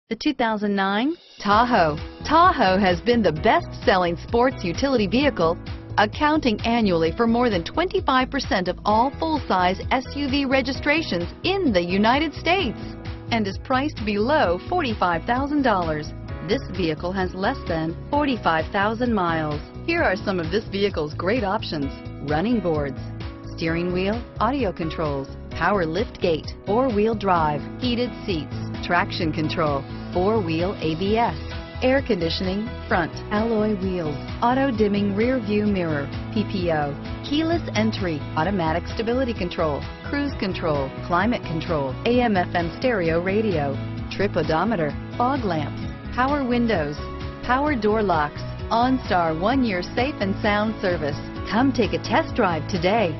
The 2009 Tahoe. Tahoe has been the best-selling sports utility vehicle, accounting annually for more than 25% of all full-size SUV registrations in the United States, and is priced below $45,000. This vehicle has less than 45,000 miles. Here are some of this vehicle's great options: running boards, steering wheel audio controls, power lift gate, four-wheel drive, heated seats, traction control, four-wheel ABS, air conditioning, front alloy wheels, auto-dimming rear view mirror, PPO, keyless entry, automatic stability control, cruise control, climate control, AM/FM stereo radio, trip odometer, fog lamps, power windows, power door locks, OnStar 1-year safe and sound service. Come take a test drive today.